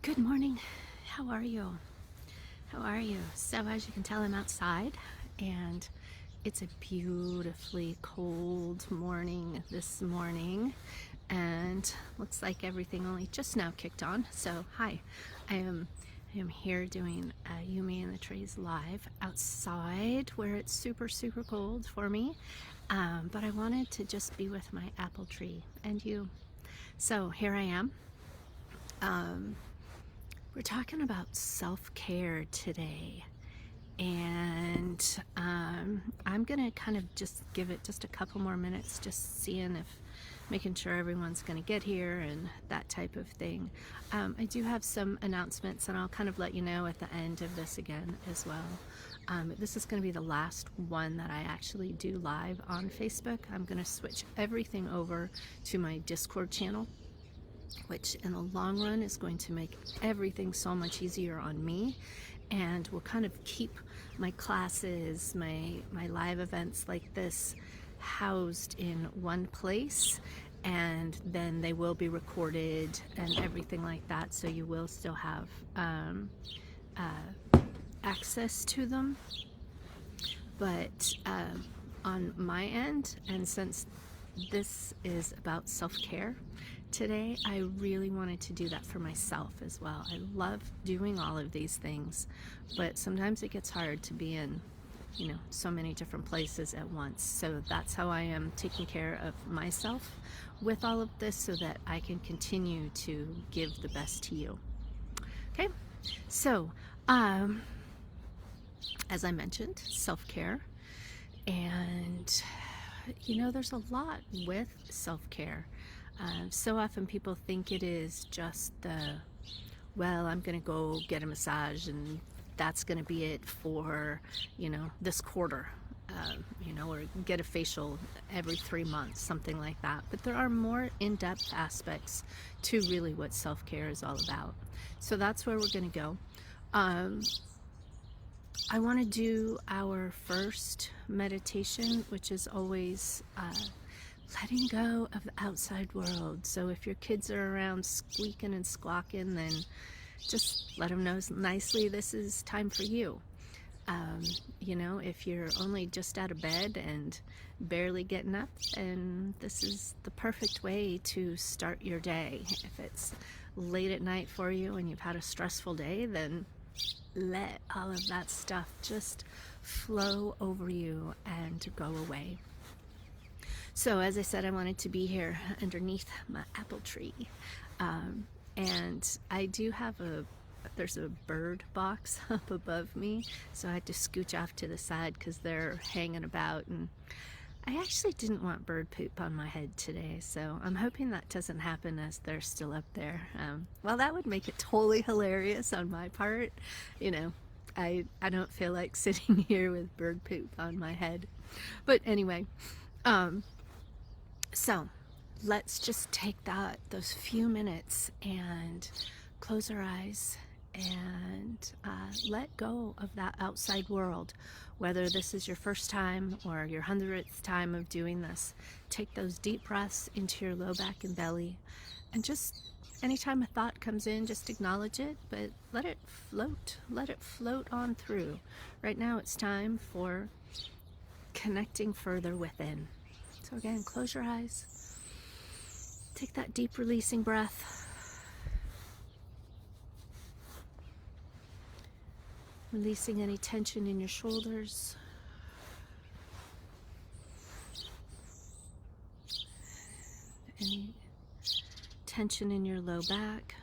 Good morning. How are you? How are you? So, as you can tell, I'm outside and it's a beautifully cold morning this morning, and looks like everything only just now kicked on. So, hi, I am here doing Yumi and the Trees live outside where it's super cold for me, but I wanted to just be with my apple tree and you. So, here I am. We're talking about self-care today, and I'm gonna kind of just give it just a couple more minutes, just making sure everyone's gonna get here and that type of thing. I do have some announcements, and I'll kind of let you know at the end of this again as well. This is going to be the last one that I actually do live on Facebook. I'm going to switch everything over to my Discord channel, which in the long run is going to make everything so much easier on me, and will kind of keep my classes, my live events like this housed in one place, and then they will be recorded and everything like that, so you will still have access to them. But on my end, and since this is about self-care today, I really wanted to do that for myself as well. I love doing all of these things, but sometimes it gets hard to be in, so many different places at once. So that's how I am taking care of myself with all of this, so that I can continue to give the best to you. Okay, so as I mentioned, self-care. And there's a lot with self-care. So often people think it is just well, I'm gonna go get a massage and that's gonna be it for this quarter, or get a facial every 3 months, something like that. But there are more in-depth aspects to really what self-care is all about. So that's where we're gonna go. I want to do our first meditation, which is always letting go of the outside world. So if your kids are around squeaking and squawking, then just let them know nicely this is time for you. If you're only just out of bed and barely getting up, then this is the perfect way to start your day. If it's late at night for you and you've had a stressful day, then let all of that stuff just flow over you and go away. So as I said, I wanted to be here underneath my apple tree, and I do have there's a bird box up above me, so I had to scooch off to the side because they're hanging about, and I actually didn't want bird poop on my head today, so I'm hoping that doesn't happen as they're still up there. Well, that would make it totally hilarious on my part. I don't feel like sitting here with bird poop on my head. But anyway, so let's just take those few minutes and close our eyes and let go of that outside world. Whether this is your first time or your 100th time of doing this, take those deep breaths into your low back and belly, and just anytime a thought comes in, just acknowledge it, but let it float on through. Right now it's time for connecting further within. So again, close your eyes, take that deep releasing breath. Releasing any tension in your shoulders. Any tension in your low back.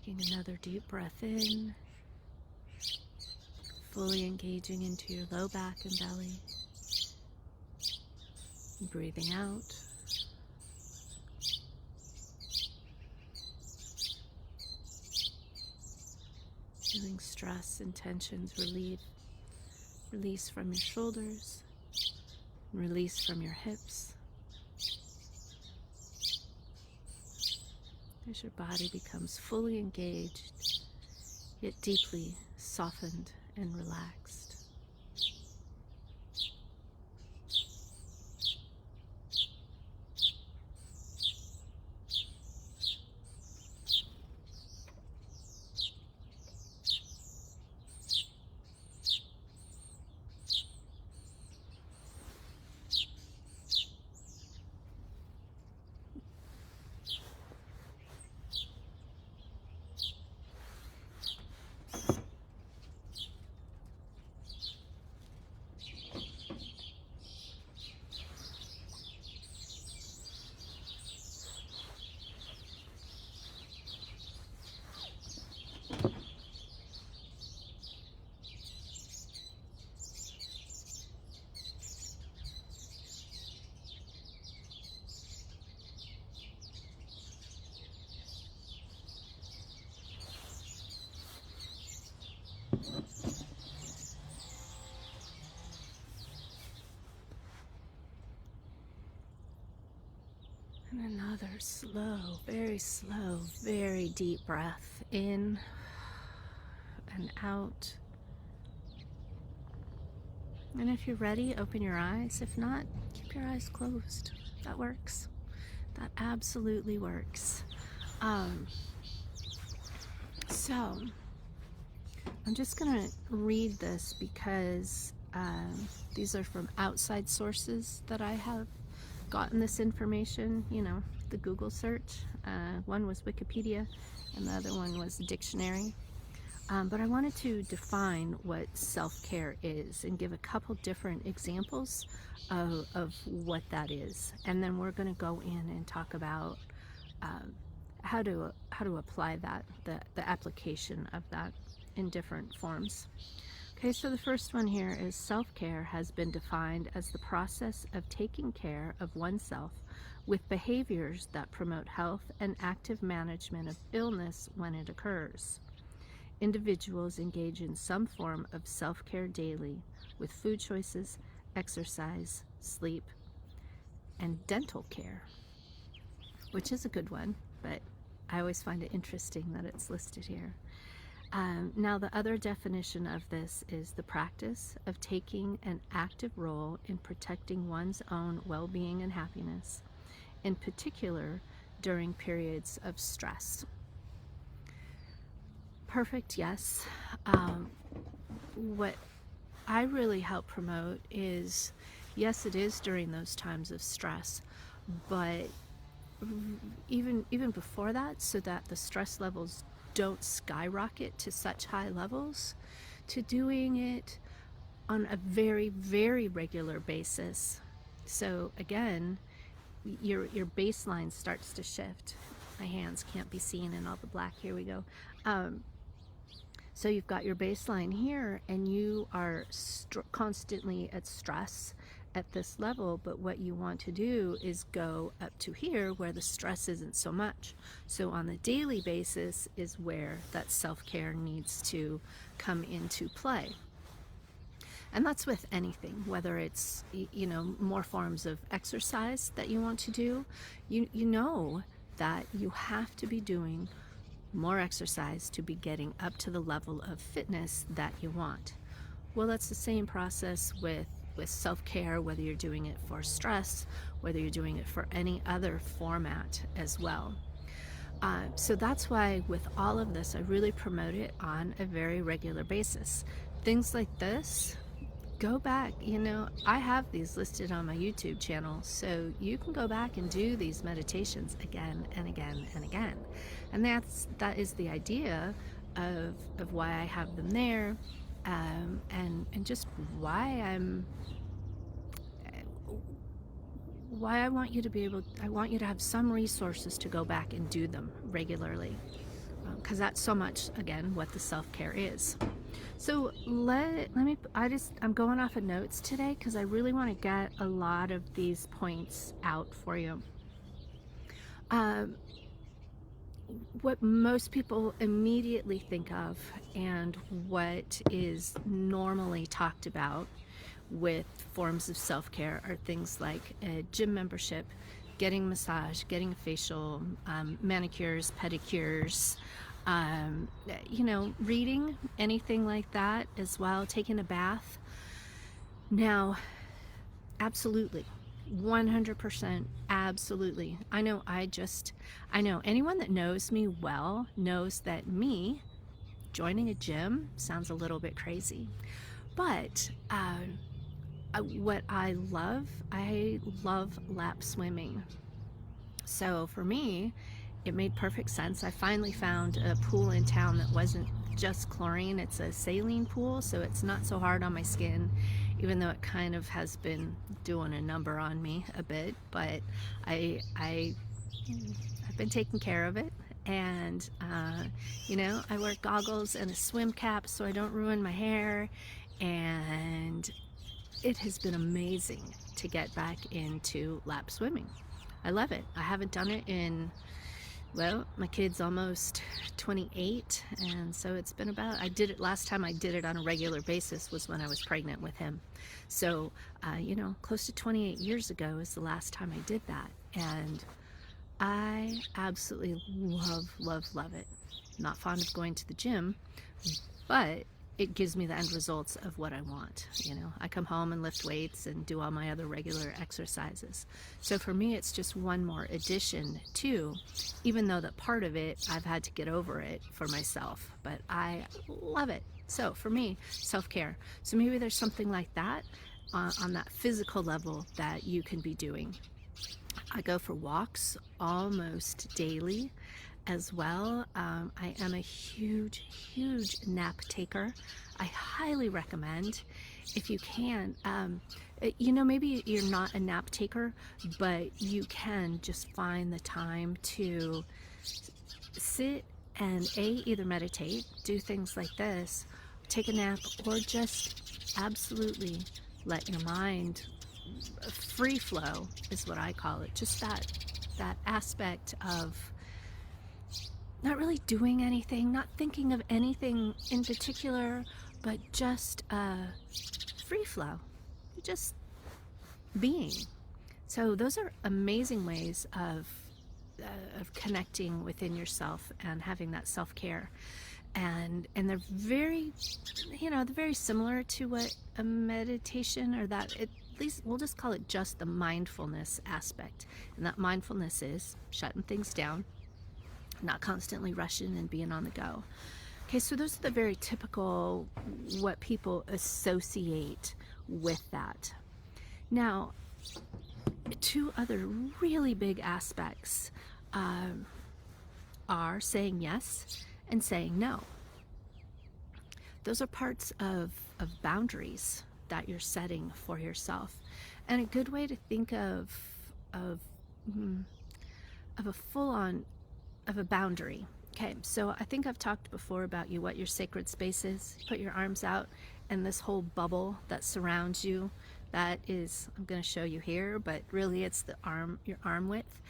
Taking another deep breath in, fully engaging into your low back and belly. Breathing out. feeling stress and tensions relieve. Release from your shoulders, release from your hips, as your body becomes fully engaged, yet deeply softened and relaxed. And another slow, very deep breath in and out. And if you're ready, open your eyes. If not, keep your eyes closed. That works. That absolutely works. So I'm just going to read this because these are from outside sources that I have gotten this information, the Google search. One was Wikipedia and the other one was the dictionary. But I wanted to define what self-care is and give a couple different examples of what that is. And then we're going to go in and talk about how to apply that, the application of that in different forms. Okay, so the first one here is self-care has been defined as the process of taking care of oneself with behaviors that promote health and active management of illness when it occurs. Individuals engage in some form of self-care daily with food choices, exercise, sleep, and dental care, which is a good one, but I always find it interesting that it's listed here. Now, the other definition of this is the practice of taking an active role in protecting one's own well-being and happiness, in particular during periods of stress. Perfect, yes. What I really help promote is, yes, it is during those times of stress, but even before that, so that the stress levels don't skyrocket to such high levels, to doing it on a very, very regular basis. So again, your baseline starts to shift. My hands can't be seen in all the black. Here we go. So you've got your baseline here, and you are constantly at stress at this level, but what you want to do is go up to here where the stress isn't so much. So on the daily basis is where that self-care needs to come into play. And that's with anything, whether it's, more forms of exercise that you want to do. You know that you have to be doing more exercise to be getting up to the level of fitness that you want. Well, that's the same process with self-care, whether you're doing it for stress, whether you're doing it for any other format as well. So that's why with all of this, I really promote it on a very regular basis. Things like this, go back, I have these listed on my YouTube channel, so you can go back and do these meditations again and again and again. And that is the idea of why I have them there, and just why I want you to I want you to have some resources to go back and do them regularly, because that's so much, again, what the self-care is. So I'm going off of notes today because I really want to get a lot of these points out for you. what most people immediately think of and what is normally talked about with forms of self-care are things like a gym membership, getting massage, getting a facial, manicures, pedicures, reading, anything like that as well, taking a bath. Now, absolutely, 100%, absolutely. I know anyone that knows me well knows that me joining a gym sounds a little bit crazy. But what I love lap swimming. So for me, it made perfect sense. I finally found a pool in town that wasn't just chlorine, it's a saline pool, so it's not so hard on my skin, even though it kind of has been doing a number on me a bit, but I've been taking care of it. And I wear goggles and a swim cap so I don't ruin my hair, and it has been amazing to get back into lap swimming. I love it. I haven't done it in, well, my kid's almost 28, and so it's been last time I did it on a regular basis was when I was pregnant with him. So, close to 28 years ago is the last time I did that, and I absolutely love it. Not fond of going to the gym, but it gives me the end results of what I want. I come home and lift weights and do all my other regular exercises. So for me, it's just one more addition to, even though that part of it, I've had to get over it for myself, but I love it. So for me, self-care. So maybe there's something like that on that physical level that you can be doing. I go for walks almost daily as well. I am a huge nap taker. I highly recommend, if you can, maybe you're not a nap taker, but you can just find the time to sit and either meditate, do things like this, take a nap, or just absolutely let your mind free flow is what I call it. Just that aspect of not really doing anything, not thinking of anything in particular, but just free flow, just being. So those are amazing ways of connecting within yourself and having that self-care. And they're very, they're very similar to what a meditation, or that, at least we'll just call it just the mindfulness aspect. And that mindfulness is shutting things down, not constantly rushing and being on the go. Okay, so those are the very typical, what people associate with that. Now, two other really big aspects are saying yes and saying no. Those are parts of boundaries that you're setting for yourself. And a good way to think of a full-on of a boundary. Okay, so I think I've talked before about what your sacred space is. You put your arms out, and this whole bubble that surrounds you, that is, I'm going to show you here, but really it's your arm width.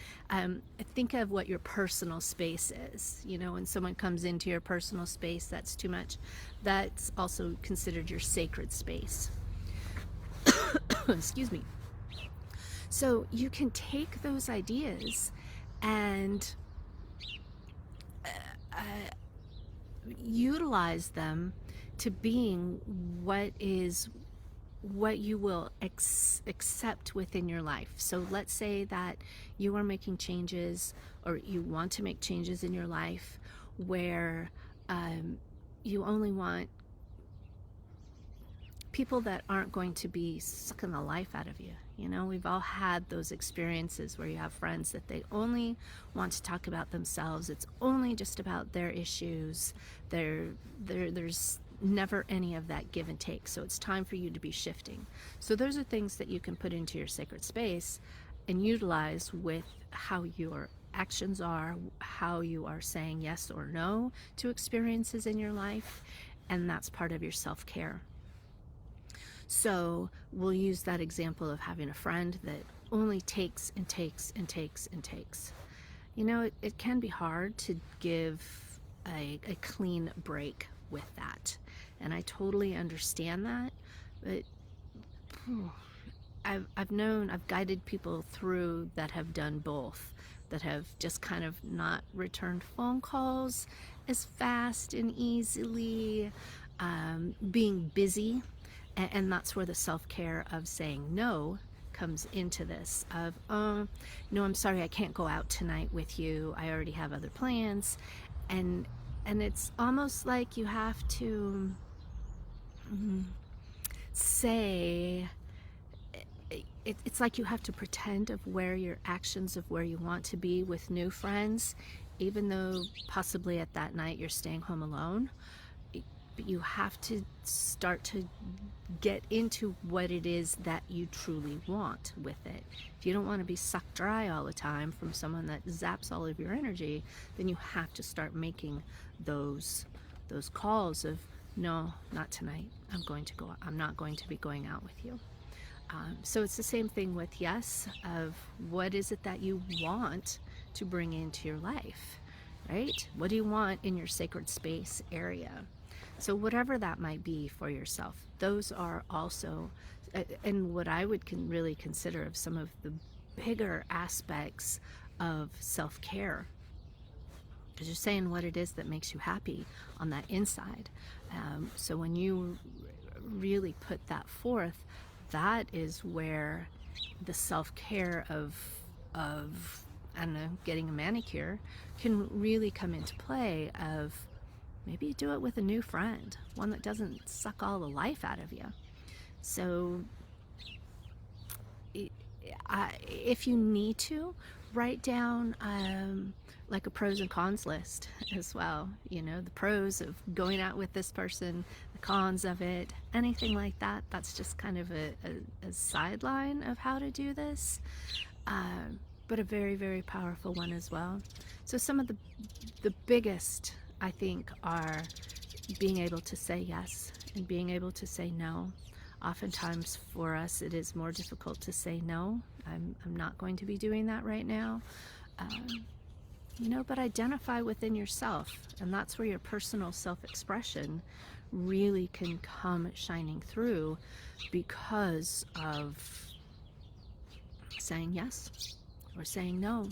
Think of what your personal space is. When someone comes into your personal space, that's too much. That's also considered your sacred space. Excuse me. So you can take those ideas and utilize them to being what you will accept within your life. So let's say that you are making changes, or you want to make changes in your life where you only want people that aren't going to be sucking the life out of you. We've all had those experiences where you have friends that they only want to talk about themselves. It's only just about their issues. There's never any of that give and take. So it's time for you to be shifting. So those are things that you can put into your sacred space and utilize with how your actions are, how you are saying yes or no to experiences in your life, and that's part of your self-care. So we'll use that example of having a friend that only takes and takes and takes and takes. You know, it can be hard to give a clean break with that. And I totally understand that. But I've guided people through that have done both, that have just kind of not returned phone calls as fast and easily, being busy, and that's where the self-care of saying no comes into this of, no, I'm sorry, I can't go out tonight with you, I already have other plans. And it's almost like you have to say, it's like you have to pretend of where your actions of where you want to be with new friends, even though possibly at that night you're staying home alone. But you have to start to get into what it is that you truly want with it. If you don't want to be sucked dry all the time from someone that zaps all of your energy, then you have to start making those calls of, no, not tonight. I'm not going to be going out with you. So it's the same thing with yes, of what is it that you want to bring into your life, right? What do you want in your sacred space area? So whatever that might be for yourself, those are also, and what I would really consider of some of the bigger aspects of self-care, because you're saying what it is that makes you happy on that inside. So when you really put that forth, that is where the self-care of I don't know, getting a manicure can really come into play. Of maybe you do it with a new friend, one that doesn't suck all the life out of you. So if you need to, write down like a pros and cons list as well. You know, the pros of going out with this person, the cons of it, anything like that. That's just kind of a sideline of how to do this, but a very, very powerful one as well. So some of the biggest, I think, are being able to say yes and being able to say no. Oftentimes for us it is more difficult to say no. I'm not going to be doing that right now. You know, but identify within yourself, and that's where your personal self-expression really can come shining through, because of saying yes or saying no.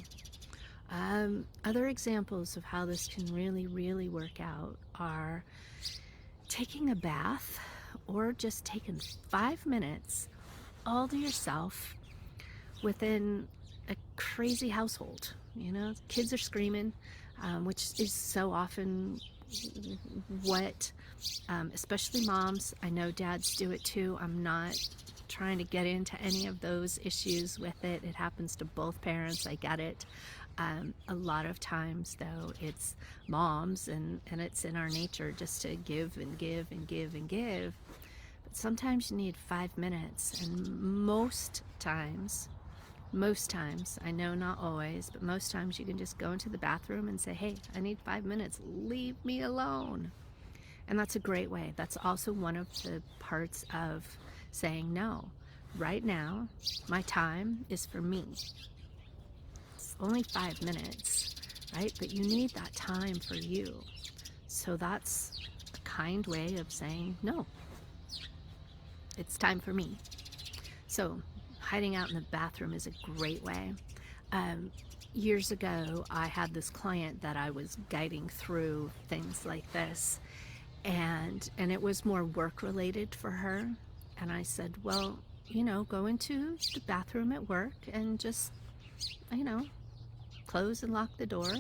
Other examples of how this can really, really work out are taking a bath, or just taking 5 minutes all to yourself within a crazy household. You know, kids are screaming, which is so often what, especially moms, I know dads do it too. I'm not trying to get into any of those issues with it. It happens to both parents, I get it. A lot of times though, it's moms, and it's in our nature just to give and give and give and give. But sometimes you need 5 minutes, and most times, I know not always, but most times you can just go into the bathroom and say, hey, I need 5 minutes, leave me alone. And that's a great way. That's also one of the parts of saying no. Right now, my time is for me. It's only 5 minutes, right? But you need that time for you. So that's a kind way of saying no. It's time for me. So hiding out in the bathroom is a great way. Years ago, I had this client that I was guiding through things like this, and it was more work related for her. And I said, well, you know, go into the bathroom at work and just, you know, close and lock the door.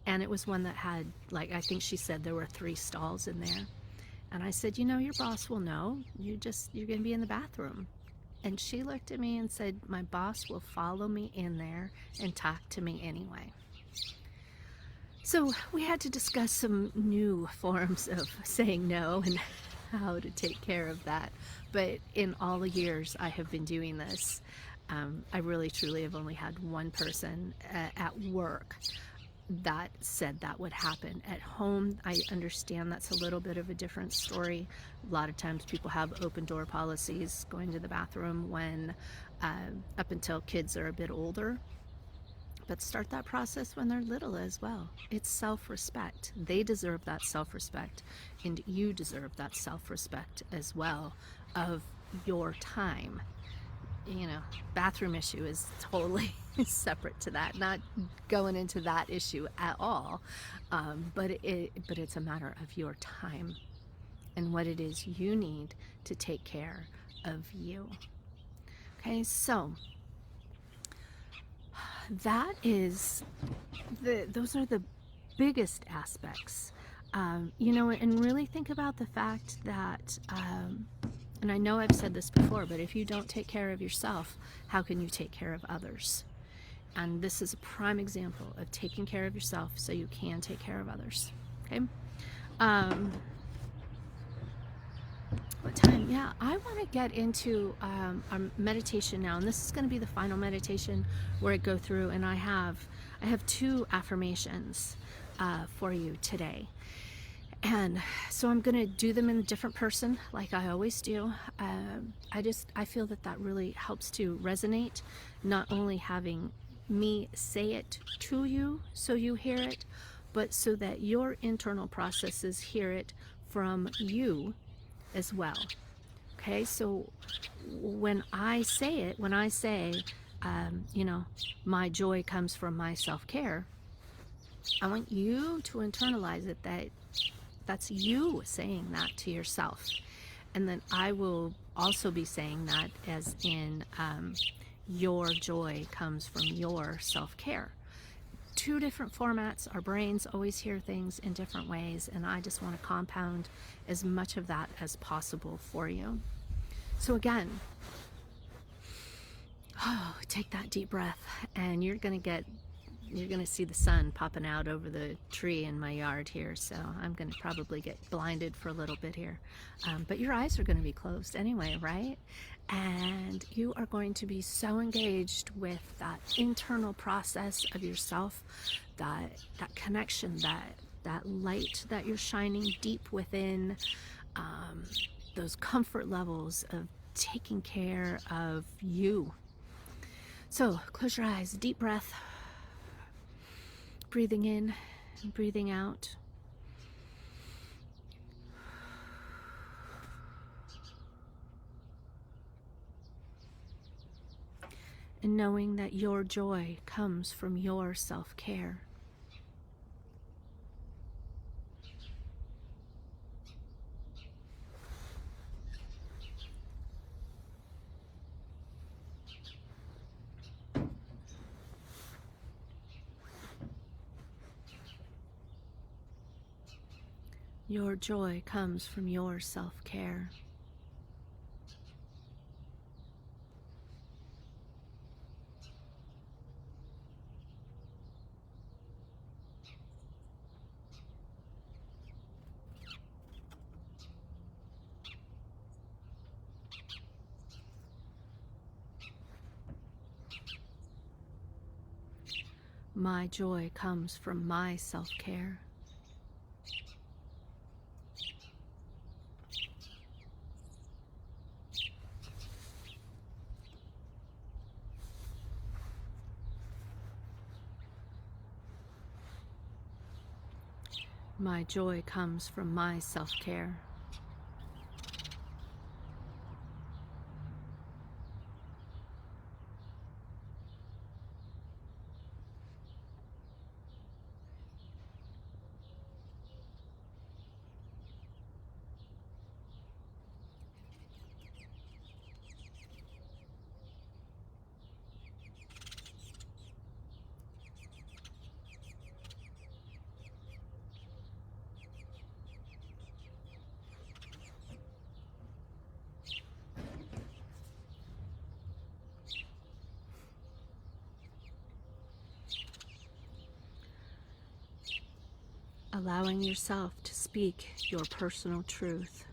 And it was one that had, like, I think she said there were 3 stalls in there. And I said, you know, your boss will know. You're going to be in the bathroom. And she looked at me and said, my boss will follow me in there and talk to me anyway. So we had to discuss some new forms of saying no and how to take care of that. But in all the years I have been doing this, I really truly have only had one person at work that said that would happen. At home, I understand that's a little bit of a different story. A lot of times people have open door policies going to the bathroom when up until kids are a bit older. But start that process when they're little as well. It's self-respect. They deserve that self-respect, and you deserve that self-respect as well of your time. Bathroom issue is totally separate to that, not going into that issue at all. But it's a matter of your time and what it is you need to take care of you. Okay, so that is those are the biggest aspects. And really think about the fact that, and I know I've said this before, but if you don't take care of yourself, how can you take care of others? And this is a prime example of taking care of yourself so you can take care of others. Okay? What time? Yeah, I want to get into our meditation now, and this is going to be the final meditation where I go through, and I have 2 affirmations for you today. And so I'm going to do them in a different person, like I always do. I feel that really helps to resonate, not only having me say it to you so you hear it, but so that your internal processes hear it from you as well. Okay, so when I say, my joy comes from my self-care, I want you to internalize it, that's you saying that to yourself. And then I will also be saying that as in, your joy comes from your self-care. 2 different formats. Our brains always hear things in different ways, and I just want to compound as much of that as possible for you. So again, take that deep breath, and you're going to see the sun popping out over the tree in my yard here, so I'm going to probably get blinded for a little bit here. But your eyes are going to be closed anyway, right? And you are going to be so engaged with that internal process of yourself, that connection, that light that you're shining deep within, those comfort levels of taking care of you. So close your eyes, deep breath, breathing in and breathing out. And knowing that your joy comes from your self-care. Your joy comes from your self-care. My joy comes from my self-care. My joy comes from my self-care. Allowing yourself to speak your personal truth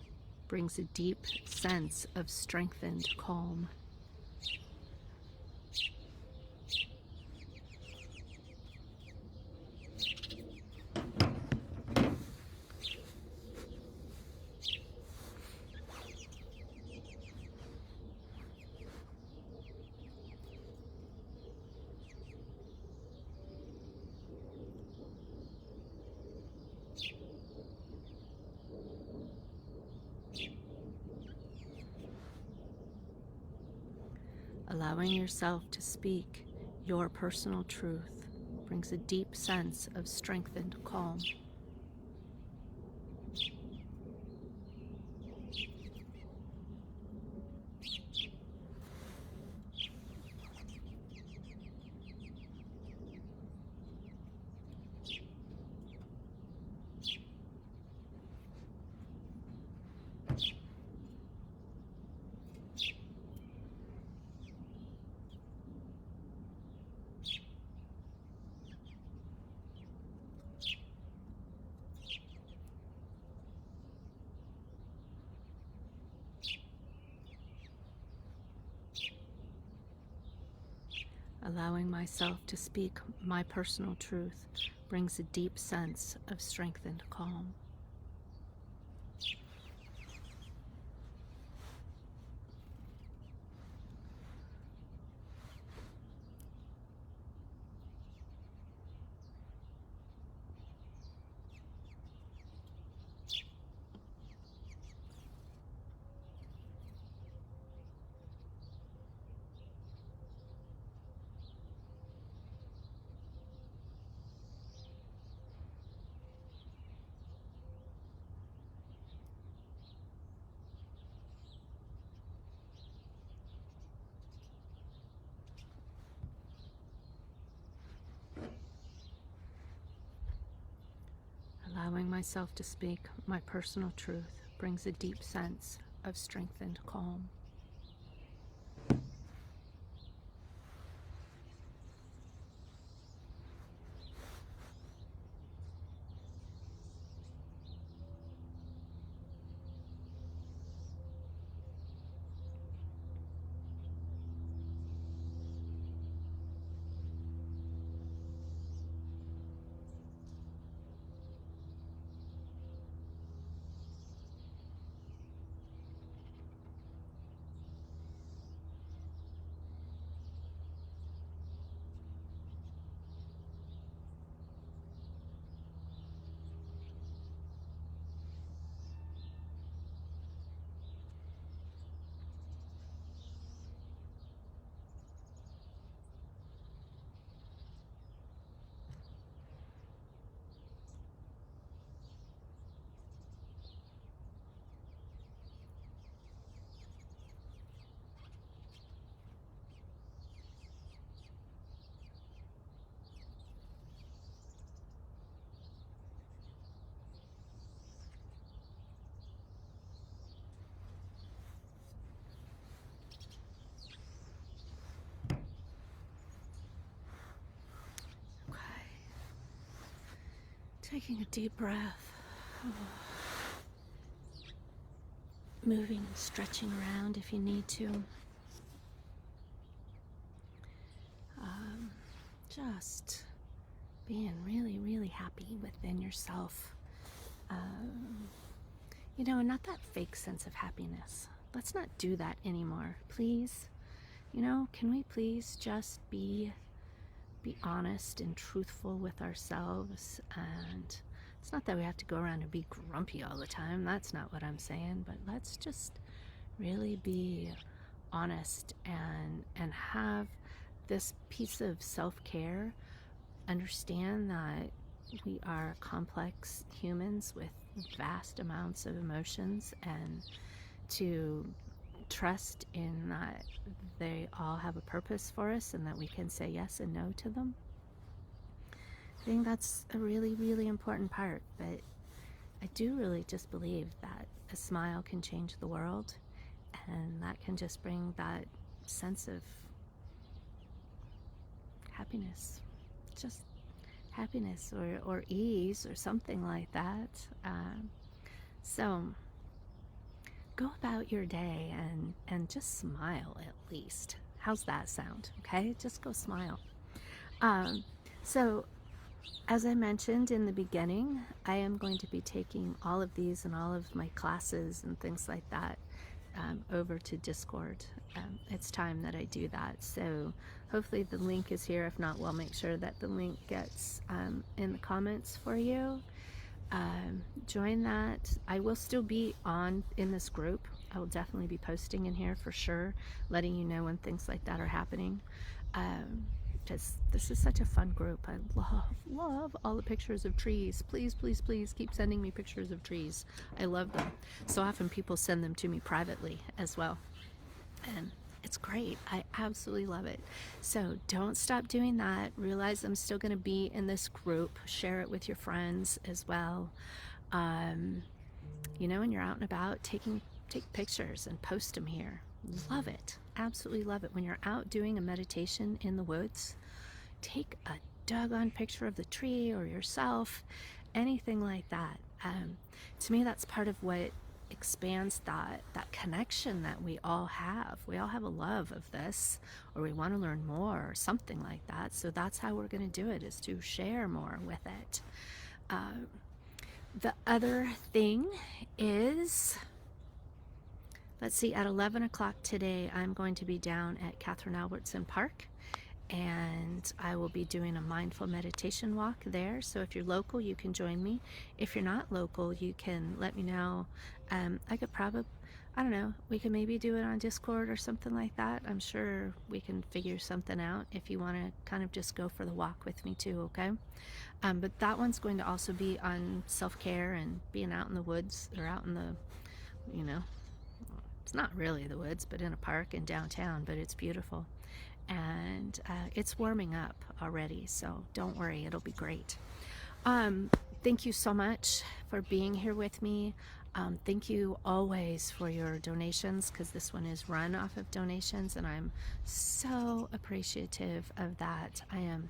brings a deep sense of strengthened calm. Allowing yourself to speak your personal truth brings a deep sense of strength and calm. Allowing myself to speak my personal truth brings a deep sense of strength and calm. Allowing myself to speak my personal truth brings a deep sense of strength and calm. Taking a deep breath, moving and stretching around if you need to. Just being really, really happy within yourself. And not that fake sense of happiness. Let's not do that anymore, please. Can we please just be honest and truthful with ourselves? And it's not that we have to go around and be grumpy all the time. That's not what I'm saying. But let's just really be honest and have this piece of self-care. Understand that we are complex humans with vast amounts of emotions, and to trust in that they all have a purpose for us and that we can say yes and no to them. I think that's a really, really important part. But I do really just believe that a smile can change the world, and that can just bring that sense of happiness, just happiness or ease or something like that. So go about your day and just smile at least. How's that sound? Okay, just go smile. So as I mentioned in the beginning, I am going to be taking all of these and all of my classes and things like that over to Discord. It's time that I do that. So hopefully the link is here. If not, we'll make sure that the link gets in the comments for you. Join that. I will still be on in this group. I will definitely be posting in here for sure, letting you know when things like that are happening. Because this is such a fun group. I love all the pictures of trees. Please, please, please keep sending me pictures of trees. I love them. So often people send them to me privately as well. And it's great. I absolutely love it. So don't stop doing that. Realize I'm still going to be in this group. Share it with your friends as well. You know, when you're out and about, take pictures and post them here. Love it. Absolutely love it. When you're out doing a meditation in the woods, take a doggone picture of the tree or yourself, anything like that. To me, that's part of what expands that connection that we all have. We all have a love of this, or we want to learn more, or something like that. So that's how we're going to do it, is to share more with it. The other thing is, let's see, at 11 o'clock today, I'm going to be down at Catherine Albertson Park, and I will be doing a mindful meditation walk there. So if you're local, you can join me. If you're not local, you can let me know. I could probably, I don't know, we can maybe do it on Discord or something like that. I'm sure we can figure something out if you want to kind of just go for the walk with me too, okay? But that one's going to also be on self-care and being out in the woods, or out in the, you know, it's not really the woods, but in a park in downtown, but it's beautiful. And it's warming up already, so don't worry, it'll be great. Thank you so much for being here with me. Thank you always for your donations, because this one is run off of donations, and I'm so appreciative of that. I am,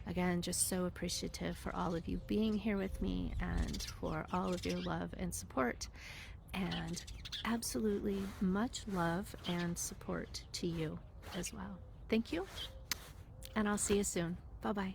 again, just so appreciative for all of you being here with me, and for all of your love and support. And absolutely much love and support to you as well. Thank you, and I'll see you soon. Bye-bye.